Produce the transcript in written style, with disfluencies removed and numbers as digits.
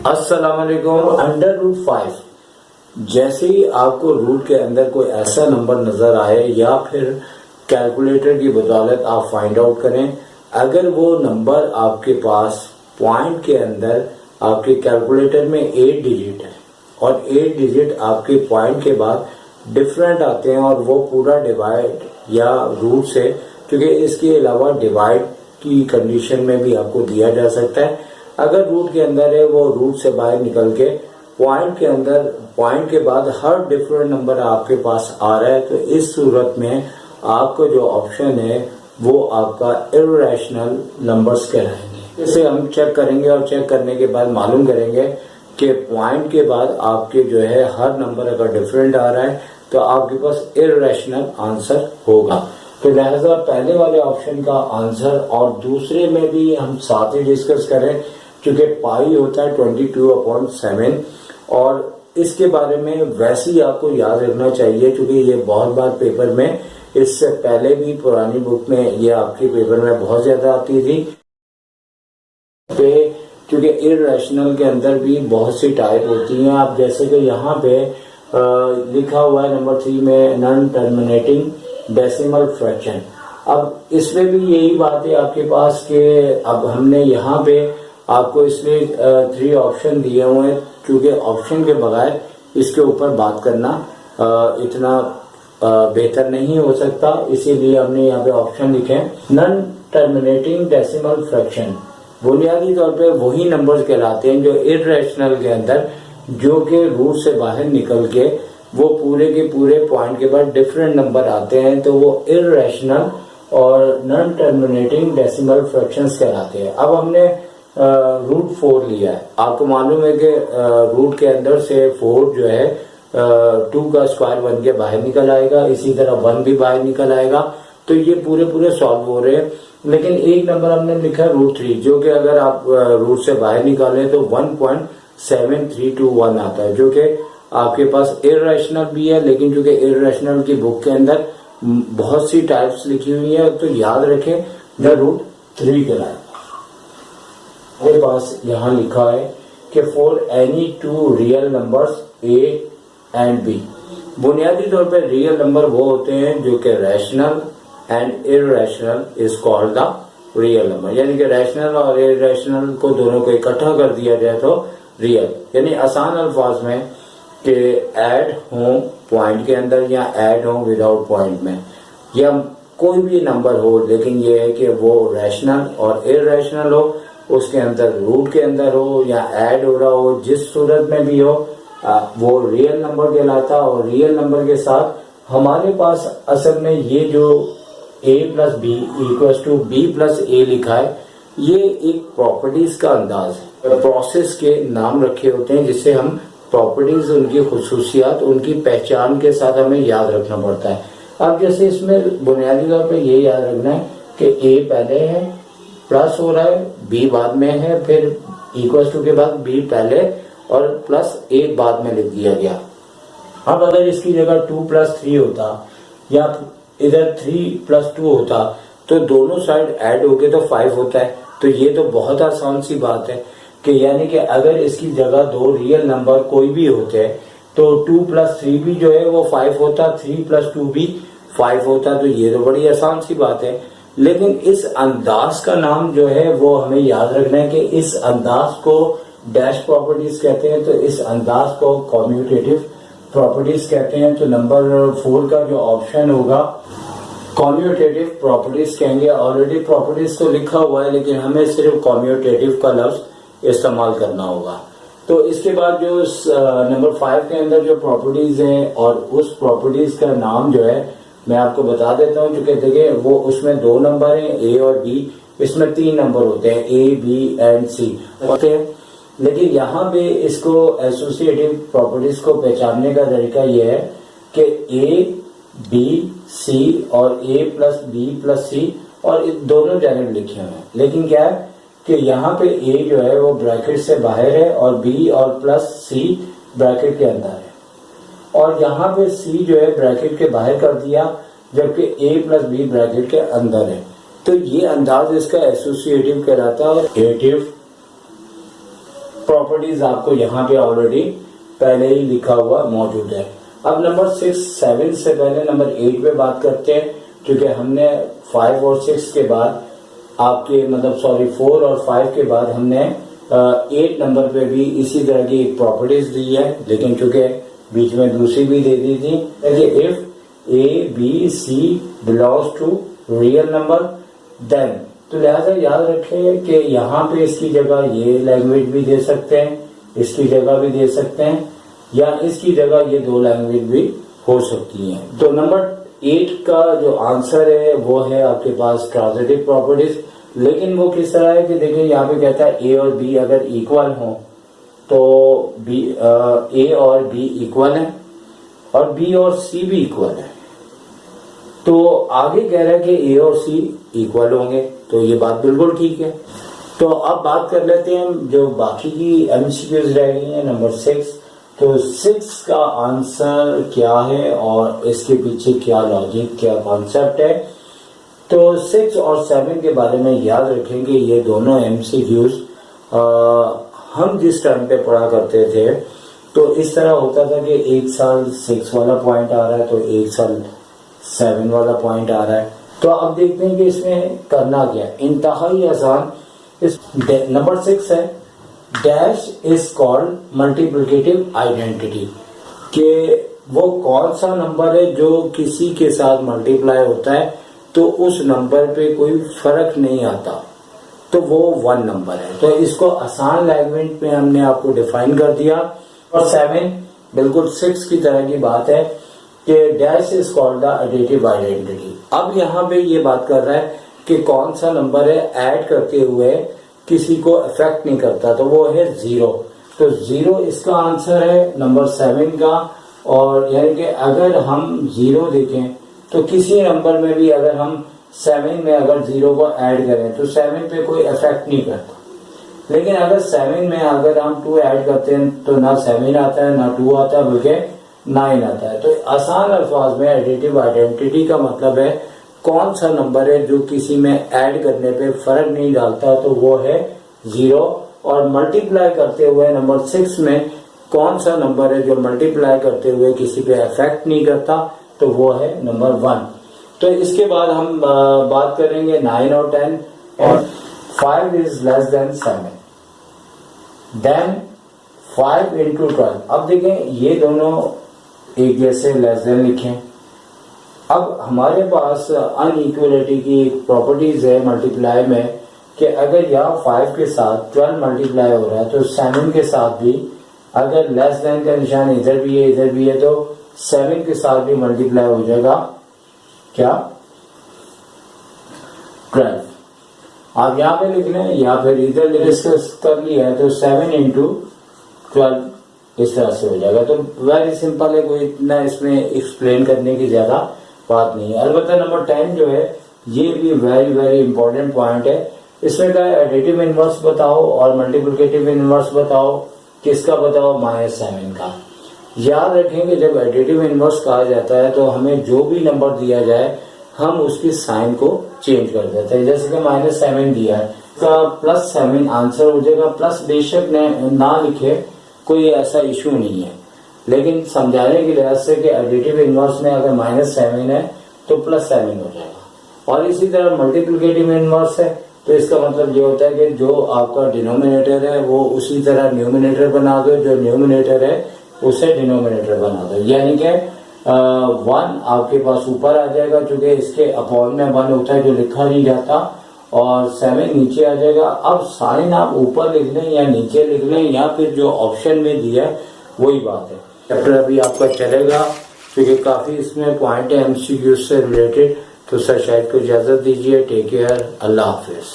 अस्सलाम वालेकुम। Under root 5, जैसे ही आपको रूट के अंदर कोई ऐसा नंबर नजर आए या फिर कैलकुलेटर की बदौलत आप फाइंड आउट करें, अगर वो नंबर आपके पास पॉइंट के अंदर आपके कैलकुलेटर में 8 डिजिट है और 8 डिजिट आपके पॉइंट के बाद डिफरेंट आते हैं और वो पूरा डिवाइड या रूट से, क्योंकि इसके अलावा डिवाइड की कंडीशन में भी आपको दिया जा सकता है। अगर रूट के अंदर है, वो रूट से बाहर निकल के पॉइंट के अंदर, पॉइंट के बाद हर डिफरेंट नंबर आपके पास आ रहा है, तो इस सूरत में आपको जो ऑप्शन है वो आपका इर्रेशनल नंबर्स कहलाएंगे। इसे हम चेक करेंगे और चेक करने के बाद मालूम करेंगे कि पॉइंट के बाद आपके जो है हर नंबर अगर डिफरेंट आ रहा है तो आपके पास इर्रेशनल आंसर होगा। तो लिहाजा पहले वाले ऑप्शन का आंसर और दूसरे में भी हम साथ ही डिस्कस करें, क्योंकि पाई होता है 22/7 और इसके बारे में वैसे ही आपको याद रखना चाहिए, क्योंकि ये बहुत बार पेपर में, इससे पहले भी पुरानी बुक में ये आपके पेपर में बहुत ज्यादा आती थी। क्योंकि इर्रेशनल के अंदर भी बहुत सी टाइप होती हैं। आप जैसे कि यहाँ पे लिखा हुआ है नंबर 3 में नॉन टर्मिनेटिंग डेसिमल फ्रैक्शन। अब इसमें भी यही बात है आपके पास कि अब हमने यहाँ पे आपको इसलिए 3 ऑप्शन दिए हुए हैं, क्योंकि ऑप्शन के बगैर इसके ऊपर बात करना इतना बेहतर नहीं हो सकता, इसीलिए हमने यहाँ पे ऑप्शन लिखे हैं। नॉन टर्मिनेटिंग डेसिमल फ्रैक्शन बुनियादी तौर पे वही नंबर्स कहलाते हैं जो इर्रेशनल के अंदर, जो कि रूट से बाहर निकल के वो पूरे के पूरे पॉइंट के बाद डिफरेंट नंबर आते हैं, तो वो इर्रेशनल और नॉन टर्मिनेटिंग डेसिमल फ्रैक्शंस कहलाते हैं। अब हमने रूट 4 लिया है। आपको मालूम है कि रूट के अंदर से 4 जो है 2 का स्क्वायर 1 के बाहर निकल आएगा, इसी तरह 1 भी बाहर निकल आएगा, तो ये पूरे सॉल्व हो रहे हैं। लेकिन एक नंबर हमने लिखा रूट 3, जो कि अगर आप रूट से बाहर निकालें तो 1.7321 आता है, जो कि आपके पास इर्रेशनल भी है, लेकिन चूंकि इर्रेशनल की बुक के अंदर बहुत सी टाइप्स लिखी हुई है, तो याद रखें द रूट 3 कहलाएगा। मेरे पास यहाँ लिखा है कि for any 2 real numbers A and B, बुनियादी तौर पर रियल नंबर वो होते हैं जो कि rational and irrational is called the real number, यानी कि रैशनल और इर्रेशनल को दोनों को इकट्ठा कर दिया जाए तो रियल, यानी आसान अल्फाज में कि ऐड हो पॉइंट के अंदर या ऐड हो विदाउट पॉइंट में, या कोई भी नंबर हो, लेकिन ये है कि वो रैशनल और इर्रेशनल हो, उसके अंदर रूट के अंदर हो या ऐड हो रहा हो, जिस सूरत में भी हो वो रियल नंबर कहलाता है। और रियल नंबर के साथ हमारे पास असल में ये जो a + b = b + a लिखा है, ये एक प्रॉपर्टीज का अंदाज है। प्रोसेस के नाम रखे होते हैं जिससे हम प्रॉपर्टीज, उनकी खुसूसियात, उनकी पहचान के साथ हमें याद रखना पड़ता है। अब जैसे इसमें बुनियादी तौर पे ये याद रखना है कि a पहले है, प्लस हो रहा है, b बाद में है, फिर = के बाद b पहले और प्लस a बाद में लिख दिया गया। अब अगर इसकी जगह 2 + 3 होता या इधर 3 + 2 होता तो दोनों साइड ऐड हो गए तो 5 होता है। तो ये तो बहुत आसान सी बात है कि यानी कि अगर इसकी जगह 2 रियल नंबर कोई भी होते तो 2 + 3 भी जो है वो 5 होता, 3 + 2 भी 5 होता, तो ये तो बड़ी आसान सी बात है। लेकिन इस अंदाज का नाम जो है वो हमें याद रखना है कि इस अंदाज को डैश प्रॉपर्टीज कहते हैं, तो इस अंदाज को कम्यूटेटिव प्रॉपर्टीज कहते हैं। तो नंबर 4 का जो ऑप्शन होगा कम्यूटेटिव प्रॉपर्टीज कहेंगे। ऑलरेडी प्रॉपर्टीज तो लिखा हुआ है, लेकिन हमें सिर्फ कम्यूटेटिव का लफ्ज इस्तेमाल करना होगा। तो इसके बाद जो नंबर 5 के अंदर जो प्रॉपर्टीज हैं, और उस प्रॉपर्टीज का नाम जो है मैं आपको बता देता हूँ। जो कहते हैं वो उसमें 2 नंबर हैं, A और B, इसमें 3 नंबर होते हैं, A, B एंड C होते हैं। लेकिन यहाँ पे इसको एसोसिएटिव प्रॉपर्टीज को पहचानने का तरीका यह है कि A, B, C और A + B + C और दोनों जानब लिखे हुए हैं। लेकिन क्या है कि यहाँ पे A जो है वो ब्रैकेट से बाहर है और B और +C ब्रैकेट के अंदर है, और यहाँ पे C जो है ब्रैकेट के बाहर कर दिया, जबकि A + B ब्रैकेट के अंदर है। तो ये अंदाज इसका एसोसिएटिव कहलाता है। और एडिटिव प्रॉपर्टीज आपको यहाँ पे ऑलरेडी पहले ही लिखा हुआ मौजूद है। अब नंबर 6 7 से पहले नंबर 8 पे बात करते हैं, क्योंकि हमने 5 और 6 के बाद आपके मतलब 4 और 5 के बाद हमने 8 नंबर पे भी इसी तरह की प्रॉपर्टीज दी है, लेकिन चूंकि बीच में दूसरी भी दे दी थी कि if A B C belongs to real number then, तो लिहाजा याद रखें कि यहाँ पे इसकी जगह ये लैंग्वेज भी दे सकते हैं, इसकी जगह भी दे सकते हैं, या इसकी जगह ये 2 लैंग्वेज भी हो सकती हैं। तो नंबर 8 का जो आंसर है वो है आपके पास ट्रांजिटिव प्रॉपर्टीज। लेकिन वो किस तरह है कि देखिए यहाँ पे कहता है A और B अगर इक्वल हो तो A और B इक्वल है और B और C भी इक्वल है। तो आगे कह रहा है कि A और C इक्वल होंगे, तो ये बात बिल्कुल ठीक है। तो अब बात कर लेते हैं जो बाकी की एमसीक्यूज रह गई हैं। नंबर 6, तो 6 का आंसर क्या है और इसके पीछे क्या लॉजिक, क्या कॉन्सेप्ट है। तो 6 और 7 के बारे में याद रखेंगे, ये दोनों एमसीक्यूज हम जिस टाइम पे पढ़ा करते थे तो इस तरह होता था कि एक साल 6 वाला पॉइंट आ रहा है तो एक साल 7 वाला पॉइंट आ रहा है। तो अब देखते हैं कि इसमें करना क्या है। इंतहाई आसान। इस नंबर 6 है, dash is called multiplicative identity, कि वो कौन सा नंबर है जो किसी के साथ मल्टीप्लाई होता है तो उस नंबर पे कोई फर्क नहीं आता, तो वो 1 नंबर है। तो इसको आसान लैंग्वेज में हमने आपको डिफाइन कर दिया। और 7 बिल्कुल 6 की तरह की बात है कि dash is called the additive identity. अब यहाँ पे ये बात कर रहा है कि कौन सा नंबर है ऐड करते हुए किसी को अफेक्ट नहीं करता, तो वो है 0। तो 0 इसका आंसर है नंबर 7 का। और यानी कि अगर हम 0 देखें तो किसी नंबर में भी अगर हम 7 में अगर 0 को ऐड करें तो 7 पे कोई इफेक्ट नहीं करता, लेकिन अगर 7 में अगर हम 2 ऐड करते हैं तो ना 7 आता है ना 2 आता है बल्कि 9 आता है। तो आसान अल्फाज में एडिटिव आइडेंटिटी का मतलब है कौन सा नंबर है जो किसी में ऐड करने पे फर्क नहीं डालता, तो वो है 0। और मल्टीप्लाई करते हुए नंबर 6 में कौन सा नंबर है जो मल्टीप्लाई करते हुए किसी पे इफेक्ट नहीं करता, तो वो है नंबर 1। तो इसके बाद हम बात करेंगे 9 और 10। और 5 is less than 7, then 5 into 12। अब देखें ये दोनों एक जैसे लेस देन लिखें। अब हमारे पास अनइक्वलिटी की प्रॉपर्टीज है मल्टीप्लाई में कि अगर यहाँ 5 के साथ 12 मल्टीप्लाई हो रहा है तो 7 के साथ भी अगर लेस देन का निशान इधर भी है इधर भी है तो 7 के साथ भी मल्टीप्लाई हो जाएगा क्या 12। आप यहाँ पे लिख लें या फिर इधर डिस्कस कर लिया है तो 7 इंटू 12 इस तरह से हो जाएगा। तो वेरी सिंपल है, कोई इतना इसमें एक्सप्लेन करने की ज्यादा बात नहीं है। अलबत्ता नंबर 10 जो है ये भी वेरी वेरी इंपॉर्टेंट पॉइंट है। इसमें क्या एडिटिव इनवर्स बताओ और मल्टीप्लिकेटिव इनवर्स बताओ। किसका बताओ? -7 का। याद रखेंगे जब एडिटिव इनवर्स कहा जाता है तो हमें जो भी नंबर दिया जाए हम उसकी साइन को चेंज कर देते हैं। जैसे कि -7 दिया है का +7 आंसर हो जाएगा। प्लस बेशक ना लिखे कोई ऐसा इशू नहीं है, लेकिन समझाने के लिहाज से कि एडिटिव इनवर्स में अगर -7 है तो +7 हो जाएगा। और इसी तरह मल्टीप्लिकेटिव इनवर्स है तो इसका मतलब ये होता है कि जो आपका डिनोमिनेटर है वो उसी तरह न्यूमिनेटर बना दो, जो न्यूमिनेटर है उसे डिनोमिनेटर बना दो। यानी कि 1 आपके पास ऊपर आ जाएगा क्योंकि इसके अपॉन में 1 होता है जो लिखा नहीं जाता, और 7 नीचे आ जाएगा। अब साइन आप ऊपर लिख लें या नीचे लिख लें या फिर जो ऑप्शन में दिया है वही बात है। चैप्टर अभी आपका चलेगा क्योंकि काफी इसमें पॉइंट है एमसीक्यू से रिलेटेड। तो सर शायद को इजाजत दीजिए। टेक केयर, अल्लाह हाफिज।